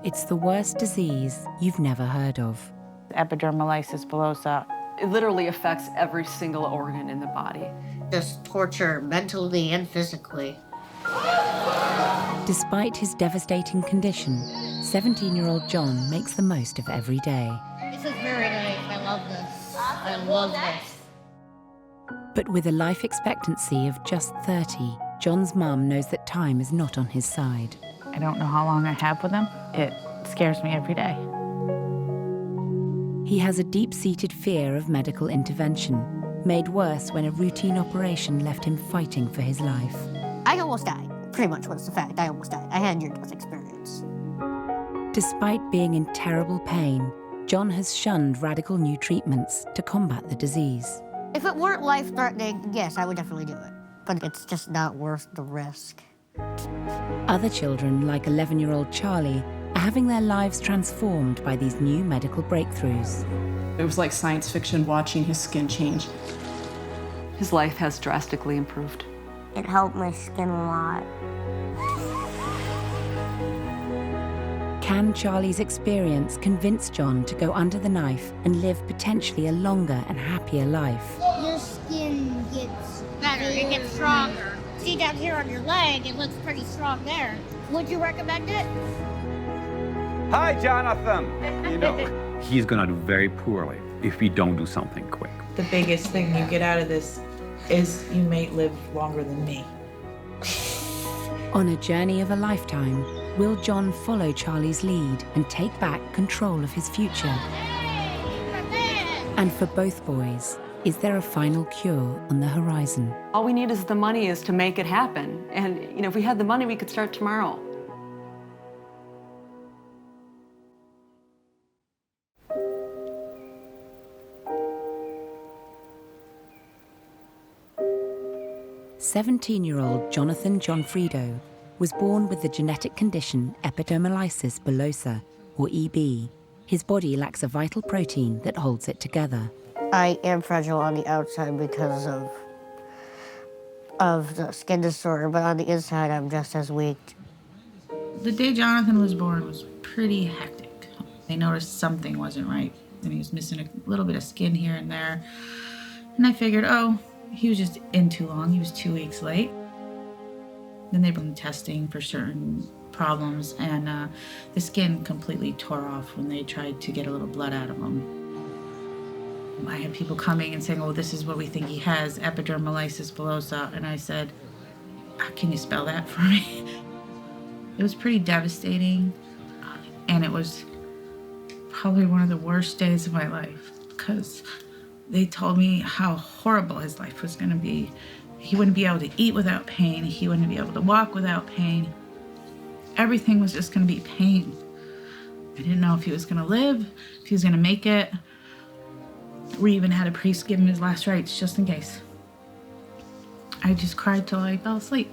It's the worst disease you've never heard of. Epidermolysis Bullosa. It literally affects every single organ in the body. Just torture mentally and physically. Despite his devastating condition, 17-year-old John makes the most of every day. This is very nice. I love this. I love this. But with a life expectancy of just 30, John's mum knows that time is not on his side. I don't know how long I have with him. It scares me every day. He has a deep-seated fear of medical intervention, made worse when a routine operation left him fighting for his life. I almost died. Pretty much was the fact. I almost died. I had near-death experience. Despite being in terrible pain, John has shunned radical new treatments to combat the disease. If it weren't life-threatening, yes, I would definitely do it. But it's just not worth the risk. Other children, like 11-year-old Charlie, are having their lives transformed by these new medical breakthroughs. It was like science fiction watching his skin change. His life has drastically improved. It helped my skin a lot. Can Charlie's experience convince John to go under the knife and live potentially a longer and happier life? Your skin gets Better, it gets stronger. See down here on your leg, it looks pretty strong there. Would you recommend it? Hi, Jonathan. You know, he's gonna do very poorly if we don't do something quick. The biggest thing you get out of this is you may live longer than me. On a journey of a lifetime, will John follow Charlie's lead and take back control of his future? And for both boys, is there a final cure on the horizon? All we need is the money is to make it happen. And, if we had the money, we could start tomorrow. "17-year-old Jonathan Johnfredo was born with the genetic condition Epidermolysis Bullosa, or EB. His body lacks a vital protein that holds it together. I am fragile on the outside because of the skin disorder, but on the inside, I'm just as weak. The day Jonathan was born was pretty hectic. They noticed something wasn't right, and he was missing a little bit of skin here and there. And I figured, he was just in too long. He was 2 weeks late. Then they've been testing for certain problems, and the skin completely tore off when they tried to get a little blood out of him. I had people coming and saying, this is what we think he has, Epidermolysis Bullosa. And I said, can you spell that for me? It was pretty devastating, and it was probably one of the worst days of my life, because they told me how horrible his life was going to be. He wouldn't be able to eat without pain. He wouldn't be able to walk without pain. Everything was just going to be pain. I didn't know if he was going to live, if he was going to make it. We even had a priest give him his last rites, just in case. I just cried till I fell asleep.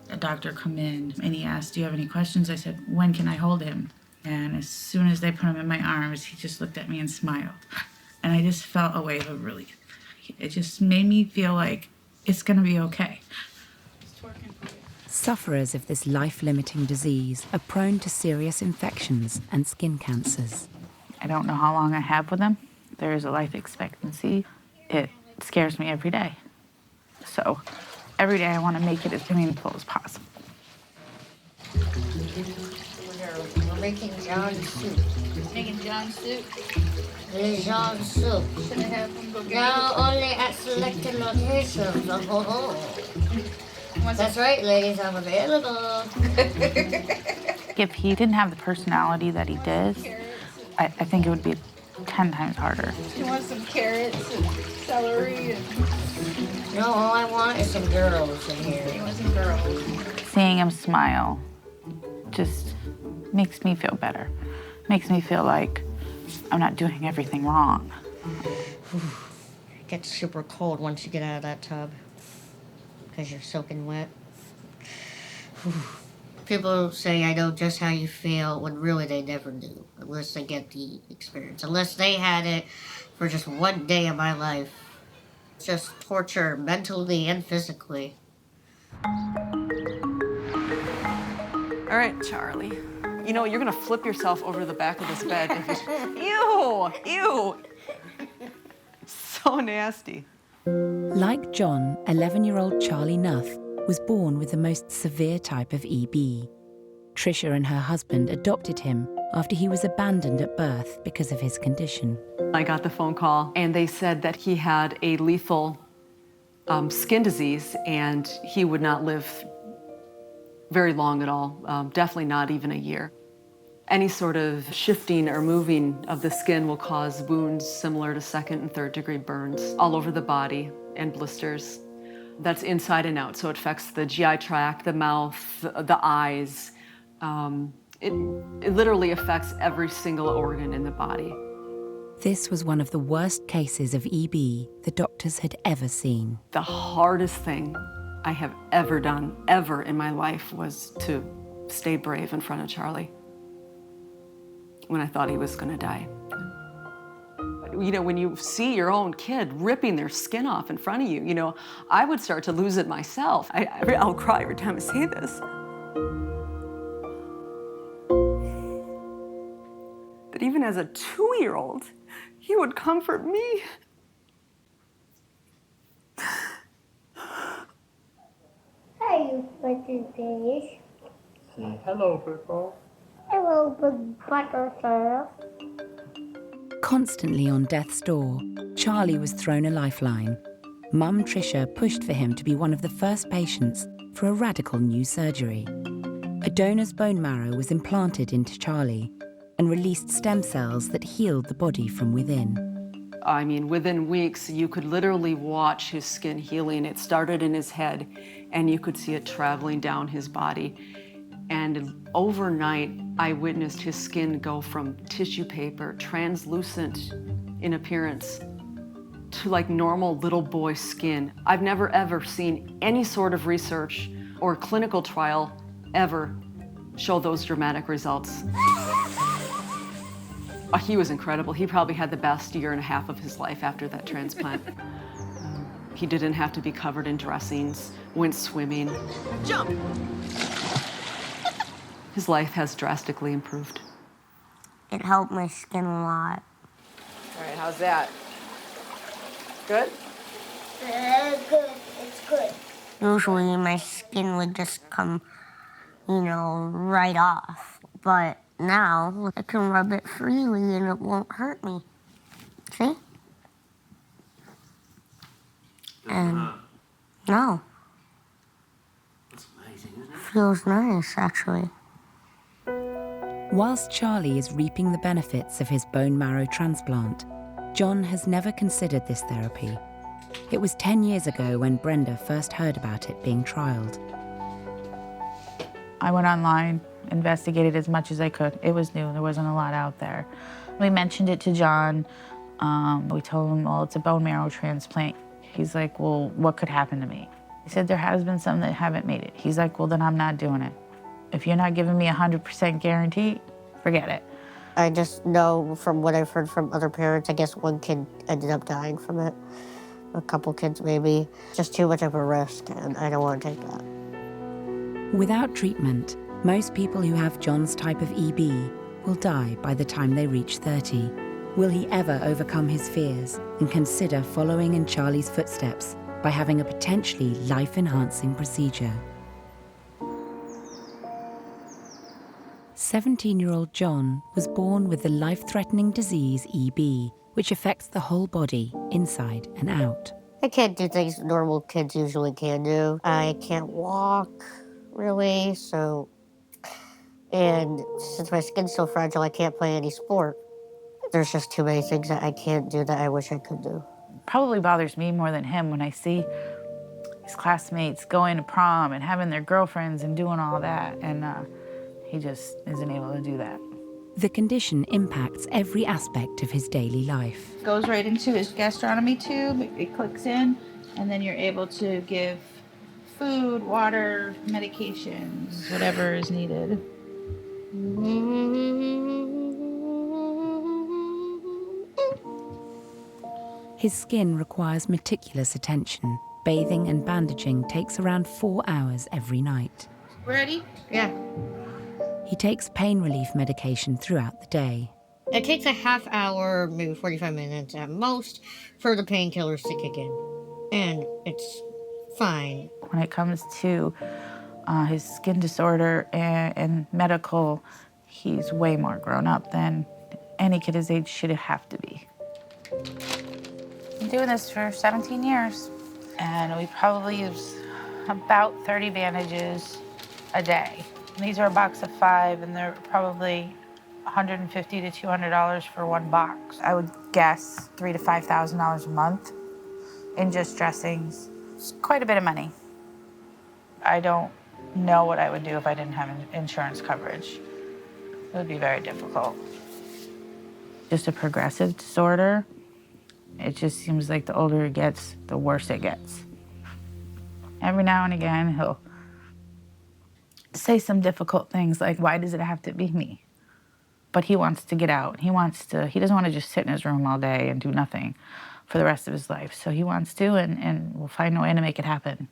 A doctor come in, and he asked, do you have any questions? I said, when can I hold him? And as soon as they put him in my arms, he just looked at me and smiled. And I just felt a wave of relief. It just made me feel like it's going to be okay. Sufferers of this life-limiting disease are prone to serious infections and skin cancers. I don't know how long I have with him. There is a life expectancy. It scares me every day. So every day I want to make it as meaningful as possible. We're making John's soup. making John soup. This is John's soup. Should I have him go get Now only at selected locations. That's right, ladies, I'm available. If he didn't have the personality that he did, I think it would be 10 times harder. He wants some carrots and celery and... No, all I want is some girls in He here. wants some girls. Seeing him smile just makes me feel better. Makes me feel like I'm not doing everything wrong. It gets super cold once you get out of that tub because you're soaking wet. People say I know just how you feel when really they never do, unless they get the experience. Unless they had it for just one day of my life. It's just torture mentally and physically. All right, Charlie. You know, you're gonna flip yourself over the back of this bed. Ew, ew. So nasty. Like John, 11-year-old Charlie Nuth was born with the most severe type of EB. Tricia and her husband adopted him after he was abandoned at birth because of his condition. I got the phone call and they said that he had a lethal skin disease and he would not live very long at all, definitely not even a year. Any sort of shifting or moving of the skin will cause wounds similar to 2nd and 3rd degree burns all over the body and blisters. That's inside and out, so it affects the GI tract, the mouth, the eyes. It literally affects every single organ in the body. This was one of the worst cases of EB the doctors had ever seen. The hardest thing I have ever done, ever in my life, was to stay brave in front of Charlie when I thought he was gonna die. You know, when you see your own kid ripping their skin off in front of you, you know, I would start to lose it myself. I'll cry every time I say this. But even as a 2-year-old, he would comfort me. Hi, you fucking fish. Say hello, people. Hello, big butterfly. Constantly on death's door, Charlie was thrown a lifeline. Mum Tricia pushed for him to be one of the first patients for a radical new surgery. A donor's bone marrow was implanted into Charlie and released stem cells that healed the body from within. I mean, within weeks, you could literally watch his skin healing. It started in his head, and you could see it traveling down his body. And overnight, I witnessed his skin go from tissue paper, translucent in appearance, to like normal little boy skin. I've never ever seen any sort of research or clinical trial ever show those dramatic results. He was incredible. He probably had the best 1.5 years of his life after that transplant. He didn't have to be covered in dressings, went swimming. Jump! His life has drastically improved. It helped my skin a lot. All right, how's that? Good? Good. It's good. Usually my skin would just come, you know, right off. But now I can rub it freely and it won't hurt me. See? And no. That's amazing, isn't it? Feels nice, actually. Whilst Charlie is reaping the benefits of his bone marrow transplant, John has never considered this therapy. It was 10 years ago when Brenda first heard about it being trialled. I went online, investigated as much as I could. It was new, there wasn't a lot out there. We mentioned it to John. We told him, well, it's a bone marrow transplant. He's like, well, what could happen to me? He said, there has been some that haven't made it. He's like, well, then I'm not doing it. If you're not giving me 100% guarantee, forget it. I just know from what I've heard from other parents, I guess one kid ended up dying from it. A couple kids maybe. Just too much of a risk, and I don't want to take that. Without treatment, most people who have John's type of EB will die by the time they reach 30. Will he ever overcome his fears and consider following in Charlie's footsteps by having a potentially life-enhancing procedure? 17-year-old John was born with the life-threatening disease EB, which affects the whole body, inside and out. I can't do things normal kids usually can do. I can't walk, really, so... And since my skin's so fragile, I can't play any sport. There's just too many things that I can't do that I wish I could do. Probably bothers me more than him when I see his classmates going to prom and having their girlfriends and doing all that, and he just isn't able to do that. The condition impacts every aspect of his daily life. Goes right into his gastronomy tube, it clicks in, and then you're able to give food, water, medications, whatever is needed. His skin requires meticulous attention. Bathing and bandaging takes around 4 hours every night. Ready? Yeah. He He takes pain relief medication throughout the day. It takes a half hour, maybe 45 minutes at most, for the painkillers to kick in. And it's fine. When it comes to his skin disorder and medical, he's way more grown up than any kid his age should have to be. I'm doing this for 17 years, and we probably use about 30 bandages a day. These are a box of 5, and they're probably $150 to $200 for one box. I would guess $3,000 to $5,000 a month in just dressings. It's quite a bit of money. I don't know what I would do if I didn't have insurance coverage. It would be very difficult. Just a progressive disorder. It just seems like the older it gets, the worse it gets. Every now and again, he'll say some difficult things like, why does it have to be me? But he wants to get out. He doesn't want to just sit in his room all day and do nothing for the rest of his life. So he wants to, and we'll find a way to make it happen.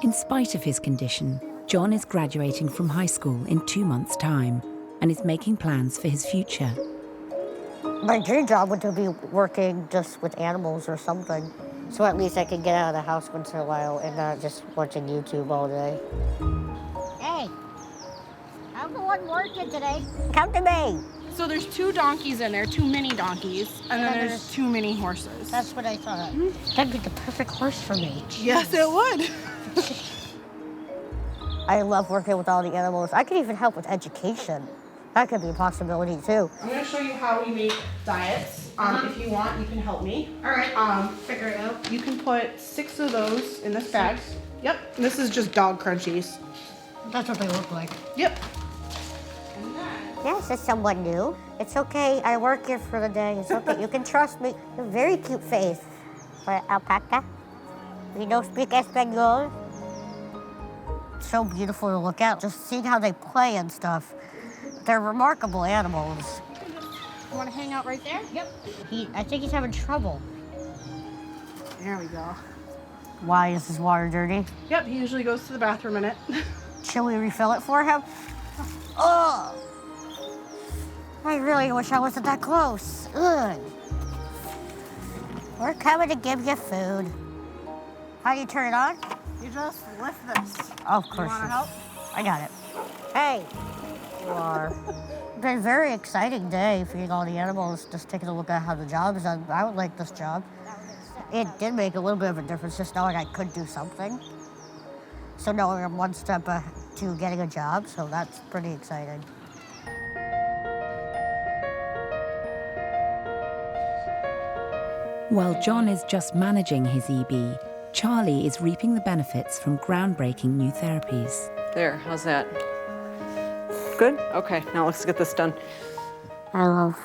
In spite of his condition, John is graduating from high school in 2 months' time and is making plans for his future. My dream job would be working just with animals or something. So at least I can get out of the house once in a while and not just watching YouTube all day. Hey, I'm the one working today. Come to me. So there's 2 donkeys in there, 2 mini donkeys, and then there's 2 mini horses. That's what I thought. That'd be the perfect horse for me. Yes, it would. I love working with all the animals. I could even help with education. That could be a possibility too. I'm gonna show you how we make diets. If you want, you can help me. All right, figure it out. You can put 6 of those in this bag. Yep, and this is just dog crunchies. That's what they look like. Yep. Yes, it's somewhat new. It's okay. I work here for the day. It's okay. You can trust me. You have a very cute face for alpaca. We don't speak Espanol. It's so beautiful to look at. Just seeing how they play and stuff. They're remarkable animals. You want to hang out right there? Yep. I think he's having trouble. There we go. Why is his water dirty? Yep, he usually goes to the bathroom in it. Should we refill it for him? Oh! I really wish I wasn't that close. Ugh. We're coming to give you food. How do you turn it on? You just lift this. Oh, of course. You want to help? I got it. Hey. You are. It's been a very exciting day feeding all the animals, just taking a look at how the job is done. I would like this job. It did make a little bit of a difference just knowing I could do something. So knowing I'm one step to getting a job, so that's pretty exciting. While John is just managing his EB, Charlie is reaping the benefits from groundbreaking new therapies. There, how's that? Good? Okay, now let's get this done. I love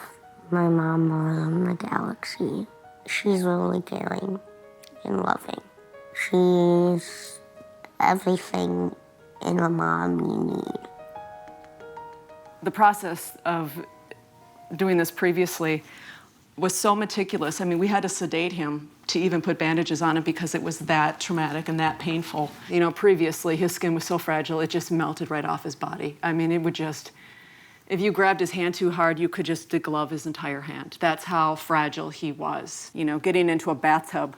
my mom more than the galaxy. She's really caring and loving. She's everything in a mom you need. The process of doing this previously was so meticulous. I mean, we had to sedate him to even put bandages on him because it was that traumatic and that painful. You know, previously his skin was so fragile, it just melted right off his body. I mean, it would just, if you grabbed his hand too hard, you could just deglove his entire hand. That's how fragile he was. You know, getting into a bathtub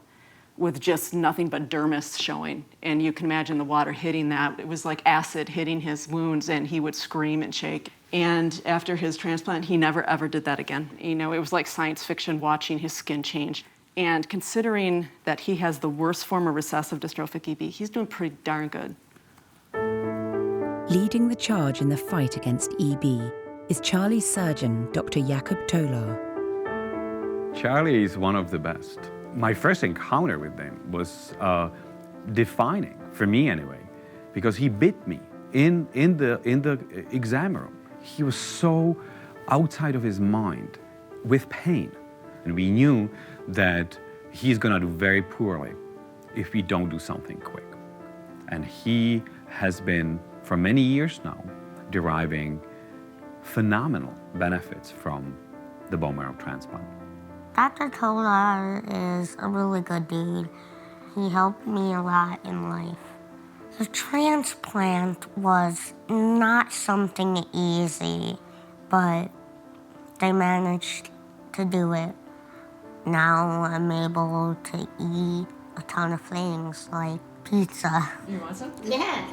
with just nothing but dermis showing. And you can imagine the water hitting that. It was like acid hitting his wounds, and he would scream and shake. And after his transplant, he never ever did that again. You know, it was like science fiction watching his skin change. And considering that he has the worst form of recessive dystrophic EB, he's doing pretty darn good. Leading the charge in the fight against EB is Charlie's surgeon, Dr. Jakob Tolar. Charlie is one of the best. My first encounter with him was defining, for me anyway, because he bit me in the exam room. He was so outside of his mind with pain. And we knew that he's gonna do very poorly if we don't do something quick. And he has been, for many years now, deriving phenomenal benefits from the bone marrow transplant. Dr. Tolar is a really good dude. He helped me a lot in life. The transplant was not something easy, but they managed to do it. Now I'm able to eat a ton of things like pizza. You want some? Yeah.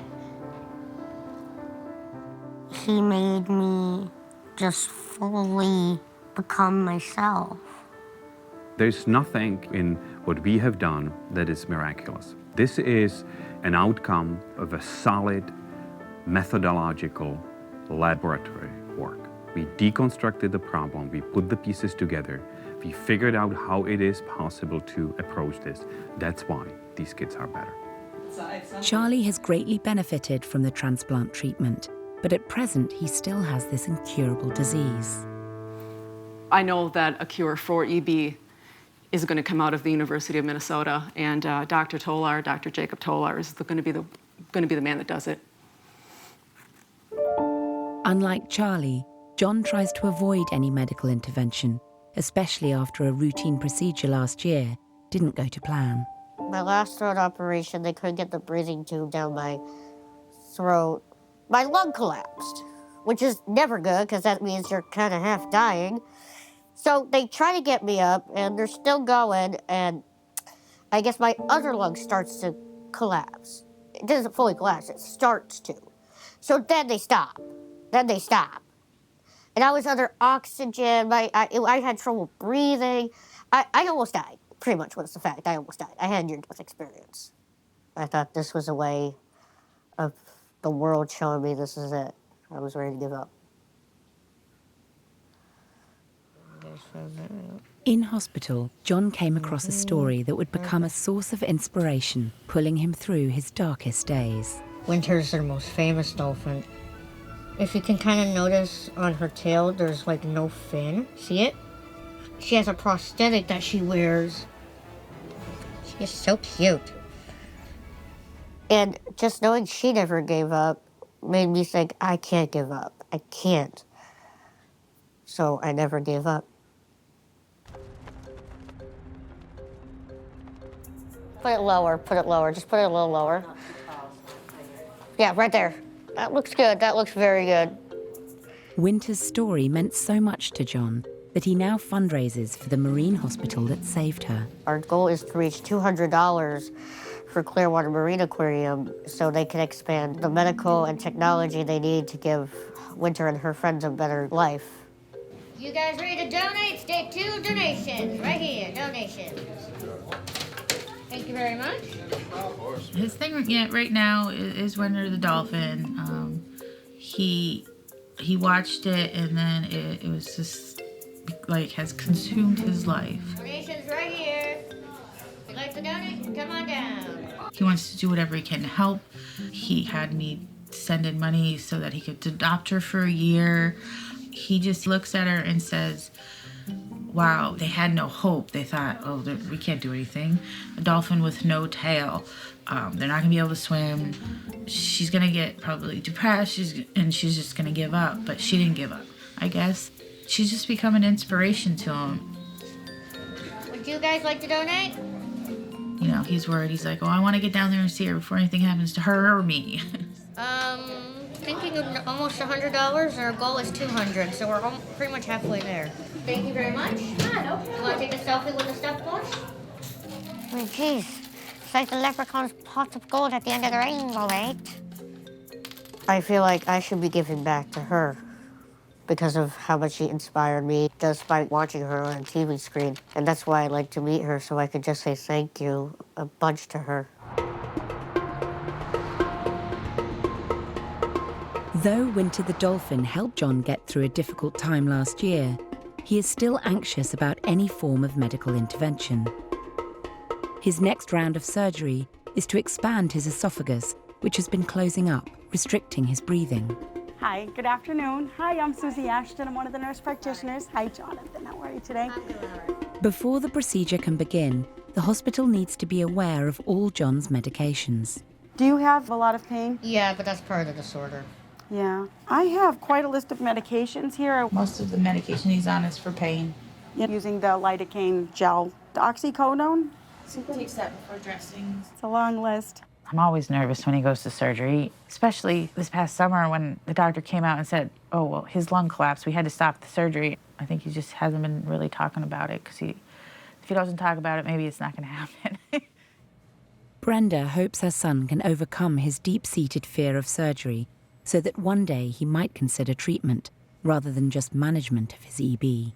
He made me just fully become myself. There's nothing in what we have done that is miraculous. This is an outcome of a solid methodological laboratory work. We deconstructed the problem, we put the pieces together, we figured out how it is possible to approach this. That's why these kids are better. Charlie has greatly benefited from the transplant treatment, but at present he still has this incurable disease. I know that a cure for EB is going to come out of the University of Minnesota, and Dr. Jacob Tolar, is going to be the man that does it. Unlike Charlie, John tries to avoid any medical intervention, especially after a routine procedure last year didn't go to plan. My last throat operation, they couldn't get the breathing tube down my throat. My lung collapsed, which is never good because that means you're kind of half dying. So they try to get me up, and they're still going, and I guess my other lung starts to collapse. It doesn't fully collapse, it starts to. So then they stop. And I was under oxygen. I had trouble breathing. I almost died, pretty much was the fact. I almost died. I had a near-death experience. I thought this was a way of the world showing me this is it. I was ready to give up. In hospital, John came across a story that would become a source of inspiration, pulling him through his darkest days. Winter's their most famous dolphin. If you can kind of notice on her tail, there's like no fin. See it? She has a prosthetic that she wears. She's so cute. And just knowing she never gave up made me think, I can't give up. I can't. So I never gave up. Put it lower, just put it a little lower. Yeah, right there. That looks good, that looks very good. Winter's story meant so much to John that he now fundraises for the marine hospital that saved her. Our goal is to reach $200 for Clearwater Marine Aquarium so they can expand the medical and technology they need to give Winter and her friends a better life. You guys ready to donate? Stay tuned. Donations, right here, donations. Thank you very much. His thing right now is Winter the dolphin. He watched it, and then it was just like has consumed his life. Donations right here. If you'd like to donate, come on down. He wants to do whatever he can to help. He had me send in money so that he could adopt her for a year. He just looks at her and says, wow, they had no hope. They thought, oh, we can't do anything. A dolphin with no tail. They're not gonna be able to swim. She's gonna get probably depressed, and she's just gonna give up. But she didn't give up, I guess. She's just become an inspiration to him. Would you guys like to donate? You know, he's worried. He's like, oh, I want to get down there and see her before anything happens to her or me. Thinking of almost $100. Our goal is $200, so we're pretty much halfway there. Thank you very much. You want to take a selfie with the stuffed bush? Oh, jeez. It's like the leprechaun's pot of gold at the end of the rainbow, right? I feel like I should be giving back to her because of how much she inspired me just by watching her on a TV screen. And that's why I'd like to meet her, so I could just say thank you a bunch to her. Though Winter the dolphin helped John get through a difficult time last year, he is still anxious about any form of medical intervention. His next round of surgery is to expand his esophagus, which has been closing up, restricting his breathing. Hi, good afternoon. Hi, I'm Susie Ashton. I'm one of the nurse practitioners. Hi, Jonathan. How are you today? Before the procedure can begin, the hospital needs to be aware of all John's medications. Do you have a lot of pain? Yeah, but that's part of the disorder. Yeah. I have quite a list of medications here. Most of the medication he's on is for pain. Using the lidocaine gel. The oxycodone. So he takes that before dressing. It's a long list. I'm always nervous when he goes to surgery, especially this past summer when the doctor came out and said, oh, well, his lung collapsed. We had to stop the surgery. I think he just hasn't been really talking about it because if he doesn't talk about it, maybe it's not going to happen. Brenda hopes her son can overcome his deep-seated fear of surgery so that one day he might consider treatment rather than just management of his EB.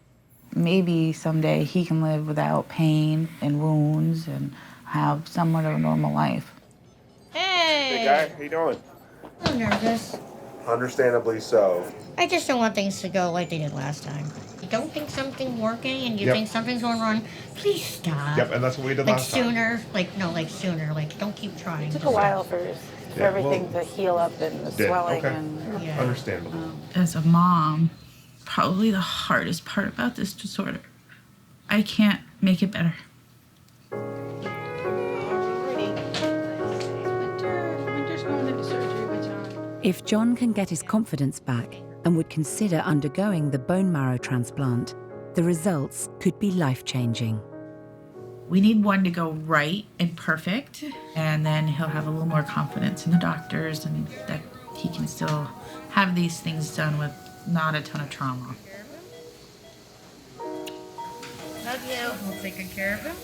Maybe someday he can live without pain and wounds and have somewhat of a normal life. Hey! Hey guy, how you doing? I'm nervous. Understandably so. I just don't want things to go like they did last time. You don't think something's working and you think something's going wrong, please stop. Yep, and that's what we did last time. Sooner. Don't keep trying. It took a while for everything to heal up and the swelling. Okay. And Understandable. as a mom, probably the hardest part about this disorder, I can't make it better. If John can get his confidence back and would consider undergoing the bone marrow transplant, the results could be life-changing. We need one to go right and perfect, and then he'll have a little more confidence in the doctors and that he can still have these things done with not a ton of trauma. Love you. We'll take good care of him.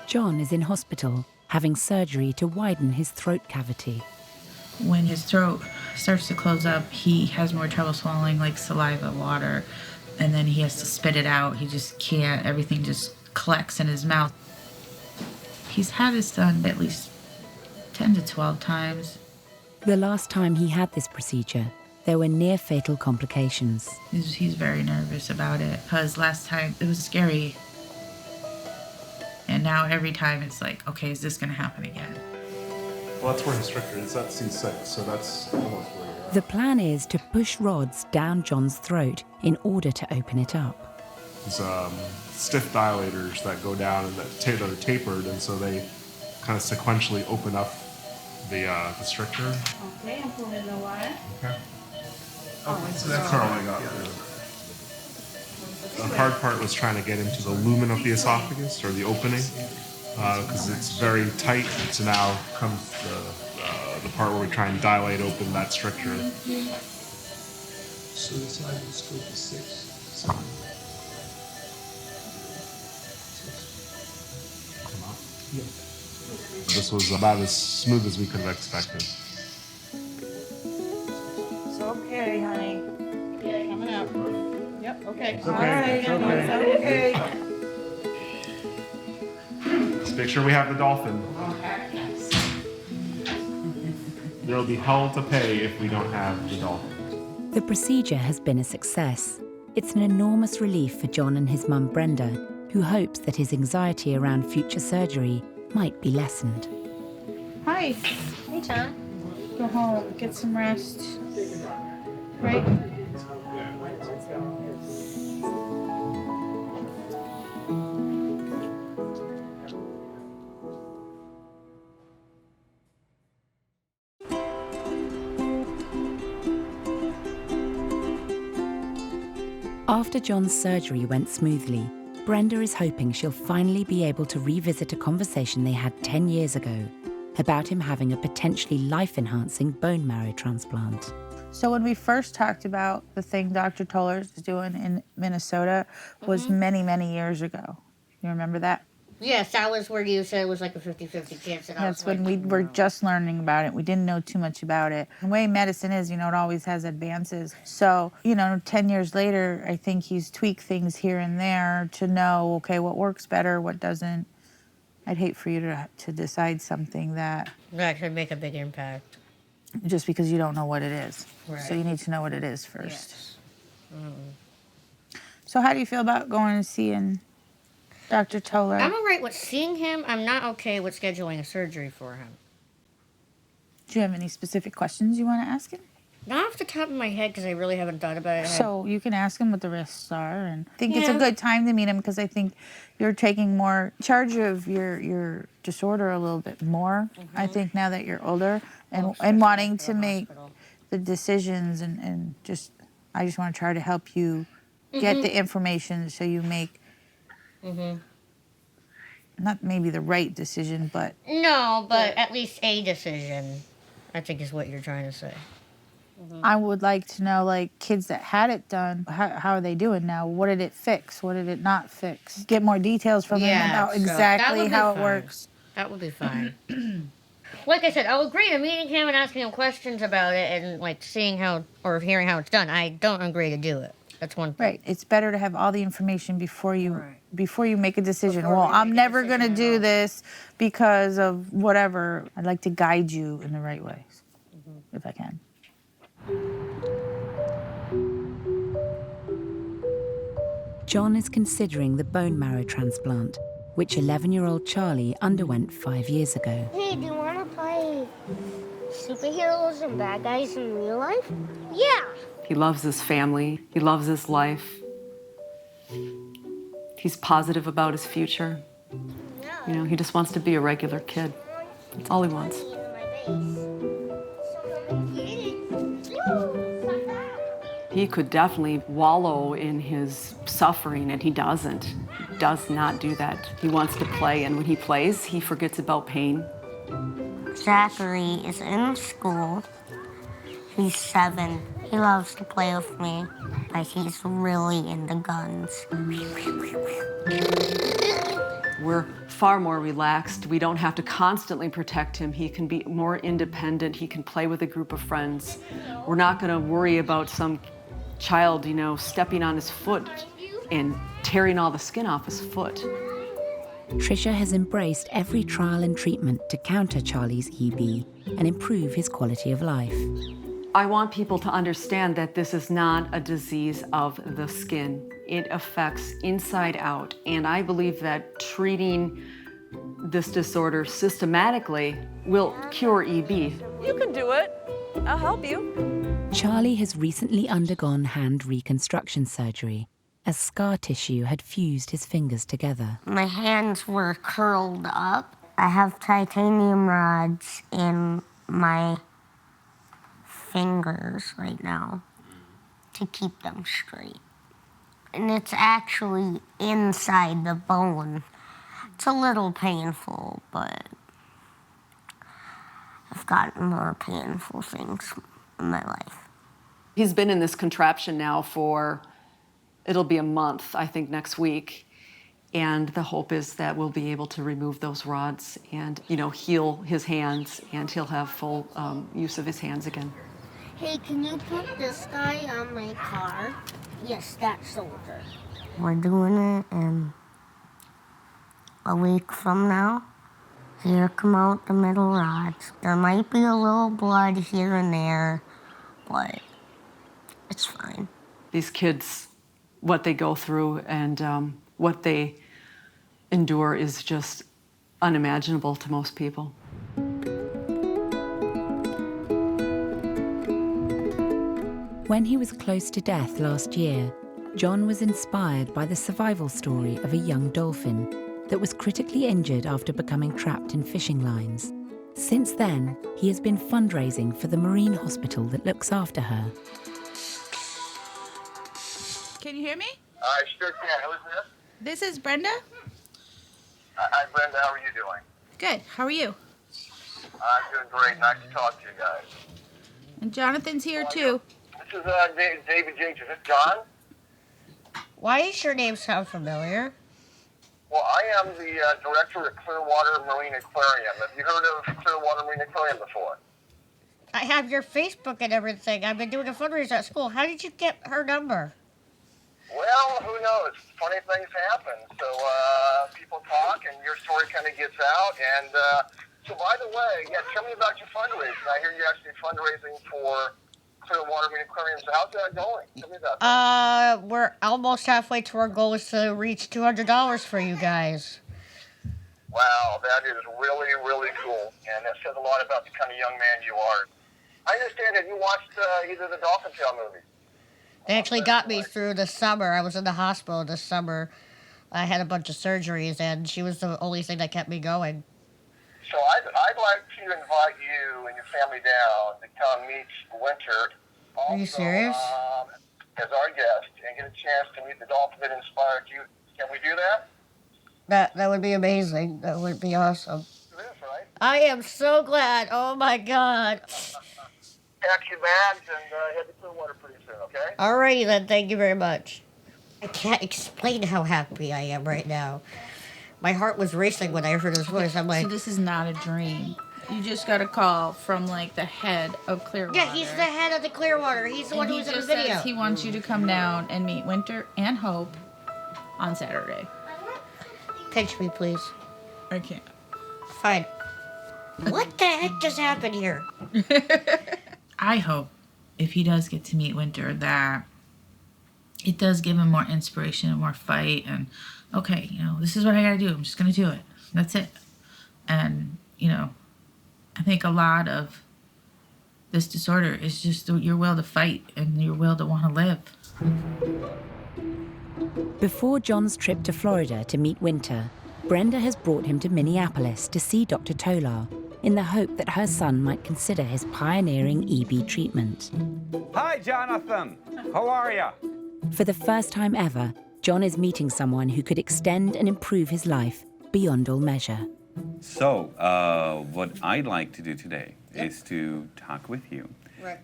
John is in hospital, having surgery to widen his throat cavity. When his throat starts to close up, he has more trouble swallowing, like saliva, water, and then he has to spit it out. He just can't. Everything just collects in his mouth. He's had this done at least 10 to 12 times. The last time he had this procedure, there were near-fatal complications. He's very nervous about it because last time it was scary. And now every time it's like, okay, is this going to happen again? Well, that's where his stricture is. That's C6, so that's almost where you're at. The plan is to push rods down John's throat in order to open it up. There's stiff dilators that go down and that are tapered, and so they kind of sequentially open up the stricture. Okay, I'm pulling the wire. Okay. So that's all I got. The hard part was trying to get into the lumen of the esophagus, or the opening, because it's very tight. So now comes the part where we try and dilate open that stricture. Suicidal scope is 6. This was about as smooth as we could have expected. It's okay, honey. Yeah, coming out. Yep, okay. It's okay. It's okay. Let's make sure we have the dolphin. There will be hell to pay if we don't have the dolphin. The procedure has been a success. It's an enormous relief for John and his mum Brenda, who hopes that his anxiety around future surgery might be lessened. Hi. Hey, John. Go home, get some rest. Right? After John's surgery went smoothly, Brenda is hoping she'll finally be able to revisit a conversation they had 10 years ago about him having a potentially life-enhancing bone marrow transplant. So when we first talked about the thing Dr. Toller is doing in Minnesota was many, many years ago. You remember that? Yes, that was where you said it was like a 50-50 chance. And That's when we were just learning about it. We didn't know too much about it. The way medicine is, it always has advances. So, 10 years later, I think he's tweaked things here and there to know, okay, what works better, what doesn't. I'd hate for you to decide something that could make a big impact. Just because you don't know what it is. Right. So you need to know what it is first. Yes. So how do you feel about going and seeing Dr. Toller? I'm all right with seeing him. I'm not okay with scheduling a surgery for him. Do you have any specific questions you want to ask him? Not off the top of my head, because I really haven't thought about it. So you can ask him what the risks are, and I think it's a good time to meet him because I think you're taking more charge of your disorder a little bit more. I think now that you're older and wanting to make the decisions and I just want to try to help you get the information so you make not maybe the right decision, but... No, but at least a decision, I think is what you're trying to say. I would like to know, like, kids that had it done, how are they doing now? What did it fix? What did it not fix? Get more details from them about so that exactly would be how it fine. works. That would be fine. Like I said, I'll agree to meeting him and asking him questions about it and, like, seeing how, or hearing how it's done. I don't agree to do it. That's one thing. Right. It's better to have all the information before you make a decision. Well, I'm never going to do this because of whatever. I'd like to guide you in the right ways, if I can. John is considering the bone marrow transplant, which 11-year-old Charlie underwent 5 years ago. Hey, do you want to play superheroes and bad guys in real life? Yeah. He loves his family. He loves his life. He's positive about his future. You know, he just wants to be a regular kid. That's all he wants. He could definitely wallow in his suffering, and he doesn't. He does not do that. He wants to play, and when he plays, he forgets about pain. Zachary is in school. He's 7. He loves to play with me, but he's really into guns. We're far more relaxed. We don't have to constantly protect him. He can be more independent. He can play with a group of friends. We're not going to worry about some child, you know, stepping on his foot and tearing all the skin off his foot. Tricia has embraced every trial and treatment to counter Charlie's EB and improve his quality of life. I want people to understand that this is not a disease of the skin. It affects inside out, and I believe that treating this disorder systematically will cure EB. You can do it. I'll help you. Charlie has recently undergone hand reconstruction surgery as scar tissue had fused his fingers together. My hands were curled up. I have titanium rods in my fingers right now to keep them straight. And it's actually inside the bone. It's a little painful, but I've gotten more painful things in my life. He's been in this contraption now for, it'll be a month, I think, next week. And the hope is that we'll be able to remove those rods and, you know, heal his hands, and he'll have full use of his hands again. Hey, can you put this guy on my car? Yes, that soldier. We're doing it in a week from now. Here come out the middle rods. There might be a little blood here and there, but it's fine. These kids, what they go through and what they endure is just unimaginable to most people. When he was close to death last year, John was inspired by the survival story of a young dolphin that was critically injured after becoming trapped in fishing lines. Since then, he has been fundraising for the marine hospital that looks after her. Can you hear me? I sure can. Who is this? This is Brenda. Hi, Brenda. How are you doing? Good. How are you? I'm doing great. Nice to talk to you guys. And Jonathan's here too. This is David James. Is this John? Why does your name sound familiar? Well, I am the director at Clearwater Marine Aquarium. Have you heard of Clearwater Marine Aquarium before? I have your Facebook and everything. I've been doing a fundraiser at school. How did you get her number? Well, who knows? Funny things happen. So people talk, and your story kind of gets out. And so, by the way, yeah, tell me about your fundraising. I hear you're actually fundraising for Clearwater Marine Aquarium. So how's that going? Tell me about that. We're almost halfway to our goal is to reach $200 for you guys. Wow, that is really, really cool. And that says a lot about the kind of young man you are. I understand that you watched either the Dolphin Tail movie. They actually got me through the summer. I was in the hospital this summer. I had a bunch of surgeries, and she was the only thing that kept me going. So I'd like to invite you and your family down to come meet Winter. Also, Are you serious? As our guest, and get a chance to meet the dolphin that inspired you. Can we do that? That would be amazing. That would be awesome. I am so glad. Oh my God. Pack your bags and head to Clearwater pretty soon, okay? Alrighty then, thank you very much. I can't explain how happy I am right now. My heart was racing when I heard his voice. I'm like, So this is not a dream. You just got a call from like the head of Clearwater. yeah, he's the head of the Clearwater. He's the one who's in the video. Says he wants you to come down and meet Winter and Hope on Saturday. Pinch me, please. I can't. Fine. What the heck just happened here? I hope if he does get to meet Winter that it does give him more inspiration and more fight and, okay, you know, this is what I gotta do. I'm just gonna do it. That's it. And, you know, I think a lot of this disorder is just your will to fight and your will to want to live. Before John's trip to Florida to meet Winter, Brenda has brought him to Minneapolis to see Dr. Tolar in the hope that her son might consider his pioneering EB treatment. Hi, Jonathan. How are ya? For the first time ever, John is meeting someone who could extend and improve his life beyond all measure. So, what I'd like to do today is to talk with you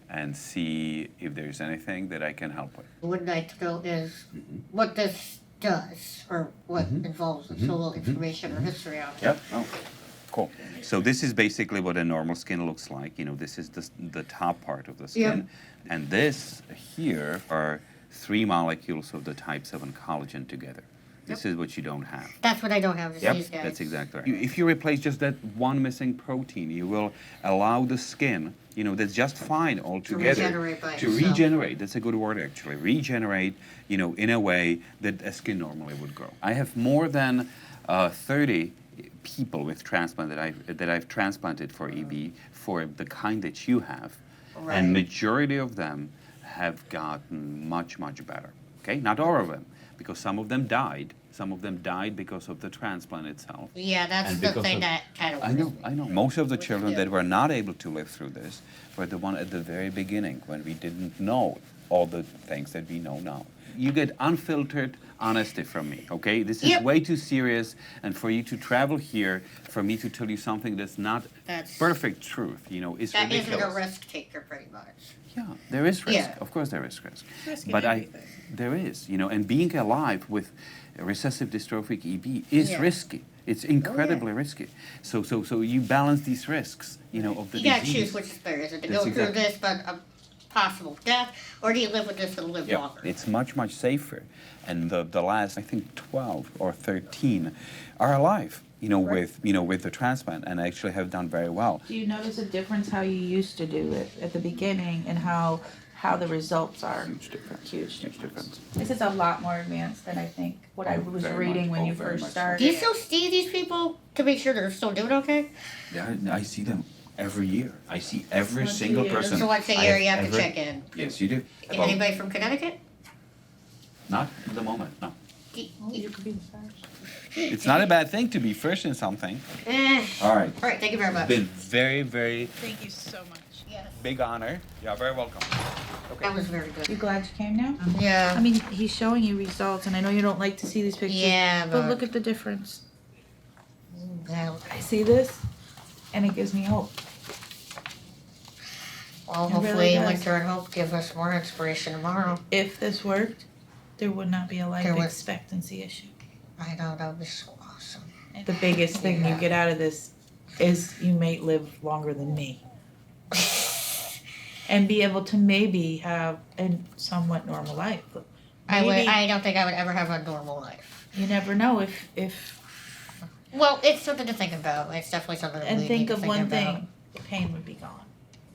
and see if there's anything that I can help with. What I'd like to know is what this does or what involves it. So a little information or history on it. Yep. Oh, cool. So this is basically what a normal skin looks like. You know, this is the top part of the skin. Yep. And this here are 3 molecules of the type 7 collagen together. This is what you don't have. That's what I don't have, these guys. That's exactly right. If you replace just that one missing protein, you will allow the skin, you know, that's just fine altogether. To regenerate by To itself. regenerate, that's a good word actually. Regenerate, you know, in a way that a skin normally would grow. I have more than 30 people with transplant that I've transplanted for EB for the kind that you have. Right. And majority of them have gotten much, much better. Okay, not all of them, because some of them died. Some of them died because of the transplant itself. Yeah, that's And the because thing of- that kind of I know. Most of the children that were not able to live through this were the one at the very beginning when we didn't know all the things that we know now. You get unfiltered honesty from me, okay? This is way too serious, and for you to travel here, for me to tell you something that's not perfect truth, you know, is ridiculous. That isn't a risk taker, pretty much. Yeah, there is risk. Yeah. Of course there is risk. Risk in But everything. there is, you know, and being alive with recessive dystrophic EB is Yeah. risky. It's incredibly risky. So you balance these risks, you know, of the You gotta disease. choose which is better. Is it to That's go through exactly- this but a possible death, or do you live with this and live longer? It's much, much safer. And the last, I think, 12 or 13 are alive, you know, with the transplant, and actually have done very well. Do you notice a difference how you used to do it at the beginning and how the results are? Huge difference. Huge difference. This is a lot more advanced than I think what I was reading when you first started. Do you still see these people to make sure they're still doing okay? Yeah, I see them every year. I see every single person. So once a I year have you have to ever- check in. Yes, you do. Anybody from Connecticut? Not at the moment, no. You could be the first. It's not a bad thing to be first in something. All right. All right, thank you very much. Been very, very Thank you so much. Yes. big honor. You're very welcome. That was very good. You glad you came now? Yeah. I mean, he's showing you results, and I know you don't like to see these pictures. Yeah, But but- look at the difference. Yeah. I see this, and it gives me hope. Well, It hopefully really does. Winter and Hope give us more inspiration tomorrow. If this worked, there would not be a life There would- expectancy issue. I know, that would be so awesome. The biggest thing you get out of this is you may live longer than me. And be able to maybe have a somewhat normal life. Maybe- I don't think I would ever have a normal life. You never know if Well, it's something to think about. It's definitely something that and we think need to of think one about. thing, the pain would be gone.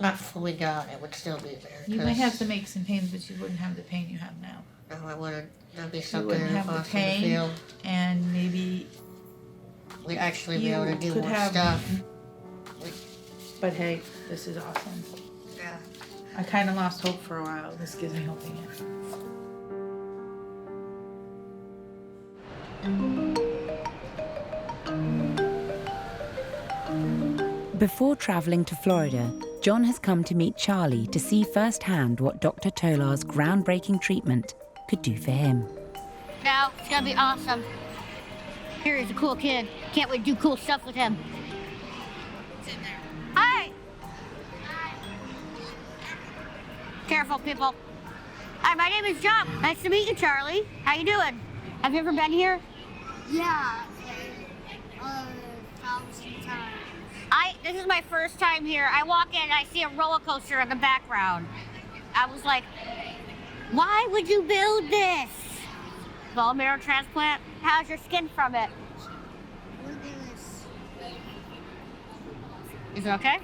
Not fully gone, it would still be there. You 'cause- might have some aches and pains, but you wouldn't have the pain you have now. No, I wouldn't. That'd be You something wouldn't have the awesome to pain, feel. and maybe We'd actually be you able to do could more have- stuff. But hey, this is awesome. Yeah. I kind of lost hope for a while. This gives me hope again. Before traveling to Florida, John has come to meet Charlie to see firsthand what Dr. Tolar's groundbreaking treatment could do for him. No, it's gonna be awesome. Here, he's a cool kid. Can't wait to do cool stuff with him. Hi. Careful, people. Hi, my name is John. Nice to meet you, Charlie. How you doing? Have you ever been here? Yeah, like 1,000 times. This is my first time here. I walk in, I see a roller coaster in the background. I was like, why would you build this? Bone marrow transplant? How's your skin from it? Look at this. Is it okay?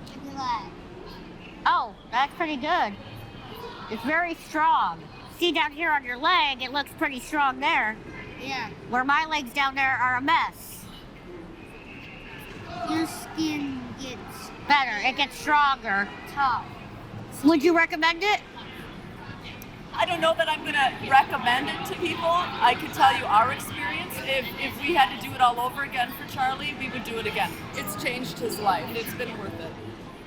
Look at that. Oh, that's pretty good. It's very strong. See down here on your leg, it looks pretty strong there. Yeah. Where my legs down there are a mess. Your skin gets Better, it gets stronger. tough. Would you recommend it? I don't know that I'm going to recommend it to people. I can tell you our experience. If we had to do it all over again for Charlie, we would do it again. It's changed his life. It's been worth it.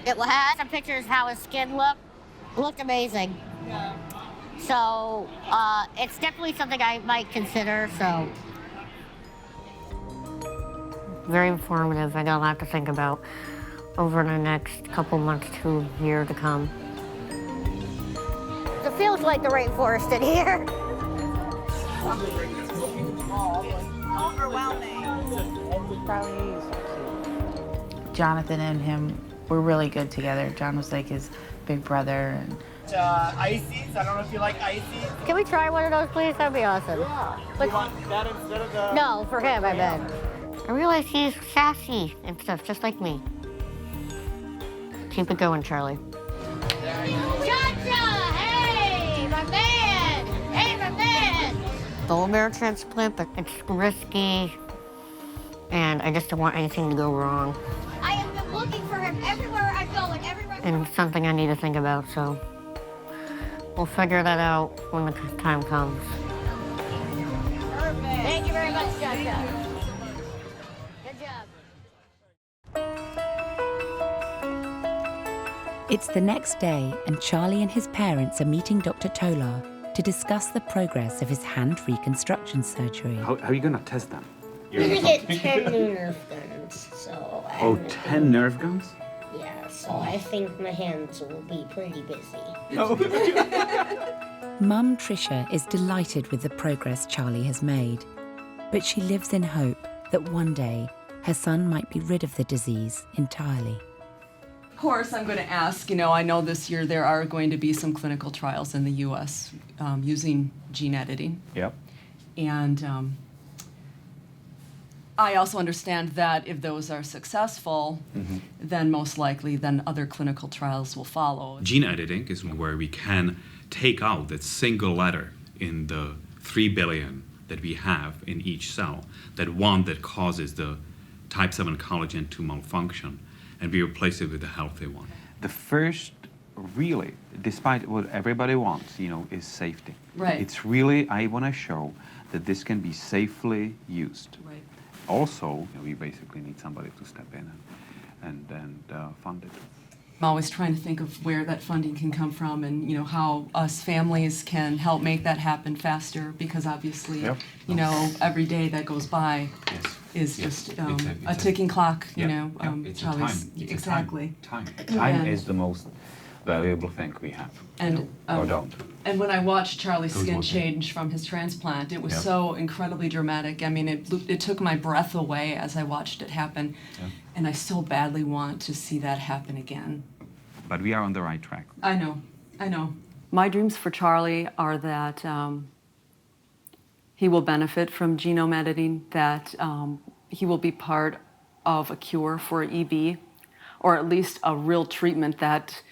It had some pictures how his skin looked. It looked amazing. Yeah. So it's definitely something I might consider. So very informative. I got a lot to think about over the next couple months to year to come. It feels like the rainforest in here. Overwhelming. Jonathan and him were really good together. John was like his big brother. And ices. I don't know if you like ices. Can we try one of those, please? That'd be awesome. Yeah. You want that instead of the... No, for him, I meant. I realize he's sassy and stuff, just like me. Keep it going, Charlie. Cha-cha! Hey, my man! Hey, my man! Bone marrow transplant, but it's risky, and I just don't want anything to go wrong. I have been looking for him everywhere I go and everywhere. And it's something I need to think about, so we'll figure that out when the time comes. Perfect. Thank you very much, Cha-cha. Good job. It's the next day, and Charlie and his parents are meeting Dr. Tolar to discuss the progress of his hand reconstruction surgery. How are you going to test them? You're gonna get 10 new nerve guns, so... Oh, 10 nerve guns? Yeah, so I think my hands will be pretty busy. Mum Tricia is delighted with the progress Charlie has made, but she lives in hope that one day her son might be rid of the disease entirely. Of course, I'm going to ask, I know this year there are going to be some clinical trials in the U.S. Using gene editing. Yep. And I also understand that if those are successful, then most likely then other clinical trials will follow. Gene editing is where we can take out that single letter in the 3 billion that we have in each cell, that one that causes the type 7 collagen to malfunction, and we replace it with a healthy one. The first, really, despite what everybody wants, is safety. Right. It's really, I want to show that this can be safely used. Right. Also, we basically need somebody to step in and fund it. I'm always trying to think of where that funding can come from and, how us families can help make that happen faster, because obviously, every day that goes by is just a ticking clock, It's Charlie's, time. It's exactly. Time is the most valuable thing we have, or don't. And when I watched Charlie's skin change from his transplant, it was so incredibly dramatic. I mean, it took my breath away as I watched it happen, and I so badly want to see that happen again. But we are on the right track. I know. My dreams for Charlie are that he will benefit from genome editing, that he will be part of a cure for EB, or at least a real treatment that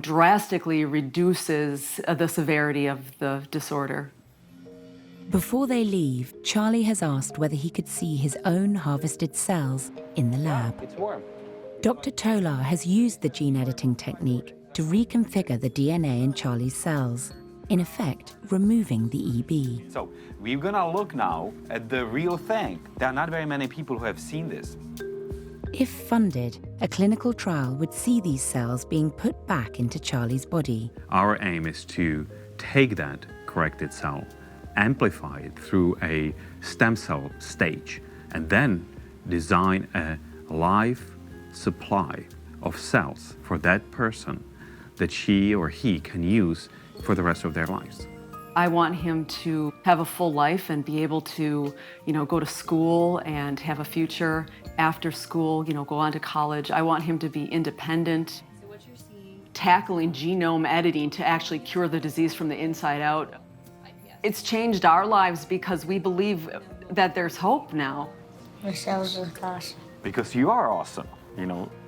drastically reduces the severity of the disorder. Before they leave, Charlie has asked whether he could see his own harvested cells in the lab. It's warm. Dr. Tolar has used the gene editing technique to reconfigure the DNA in Charlie's cells, in effect, removing the EB. So we're gonna look now at the real thing. There are not very many people who have seen this. If funded, a clinical trial would see these cells being put back into Charlie's body. Our aim is to take that corrected cell, amplify it through a stem cell stage, and then design a life supply of cells for that person that she or he can use for the rest of their lives. I want him to have a full life and be able to, go to school and have a future after school, go on to college. I want him to be independent. Tackling genome editing to actually cure the disease from the inside out. It's changed our lives because we believe that there's hope now. The cells are awesome. Because you are awesome.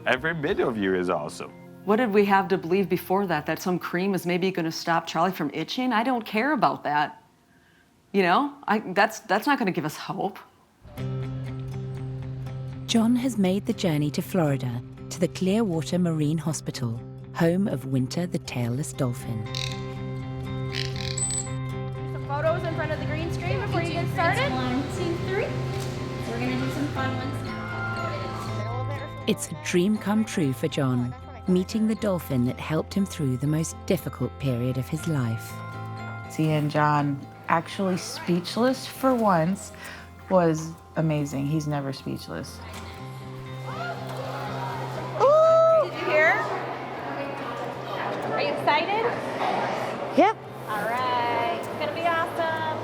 Every bit of you is awesome. What did we have to believe before that? That some cream is maybe going to stop Charlie from itching? I don't care about that. That's not going to give us hope. John has made the journey to Florida, to the Clearwater Marine Hospital, home of Winter the tailless dolphin. Some photos in front of the green screen before you get started. 1, 2, 3. So we're going to do some fun ones now. It's a dream come true for John, meeting the dolphin that helped him through the most difficult period of his life. Seeing John actually speechless for once was amazing. He's never speechless. Ooh! Did you hear? Are you excited? Yep. All right. It's going to be awesome.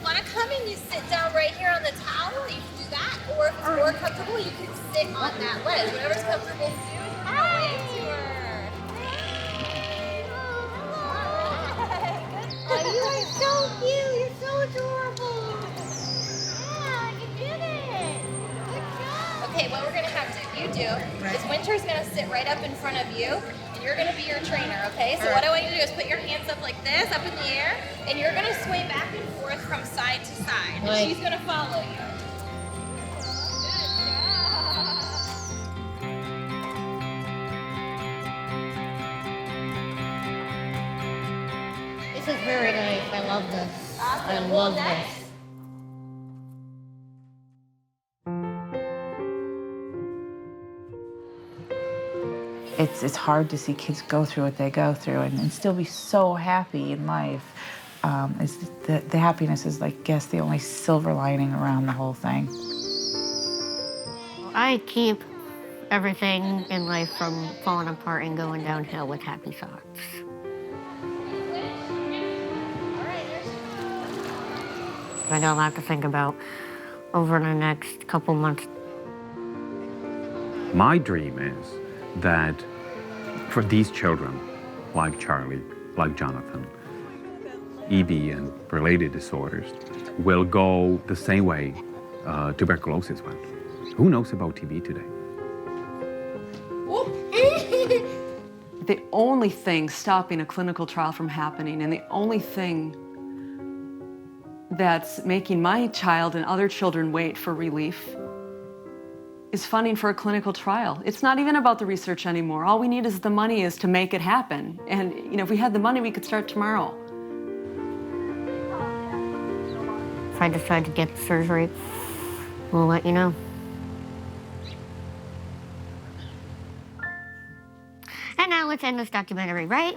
Want to come and you sit down right here on the towel? You can do that. Or if it's more comfortable, you can sit on that ledge. Whatever's comfortable for you. Wave to her. Oh, you are so cute. You're so adorable. Yeah, you did it. Good job. Okay, what we're going to have you do is Winter's going to sit right up in front of you, and you're going to be your trainer, okay? So what I want you to do is put your hands up like this, up in the air, and you're going to sway back and forth from side to side. And she's going to follow you. This is very nice. I love this. I love this. It's hard to see kids go through what they go through and still be so happy in life. The happiness is, I guess, the only silver lining around the whole thing. I keep everything in life from falling apart and going downhill with happy thoughts. I got a lot to think about over the next couple months. My dream is that for these children, like Charlie, like Jonathan, EB and related disorders will go the same way tuberculosis went. Who knows about TB today? The only thing stopping a clinical trial from happening, and the only thing that's making my child and other children wait for relief, is funding for a clinical trial. It's not even about the research anymore. All we need is the money is to make it happen. And if we had the money, we could start tomorrow. If I decide to get the surgery, we'll let you know. And now let's end this documentary, right?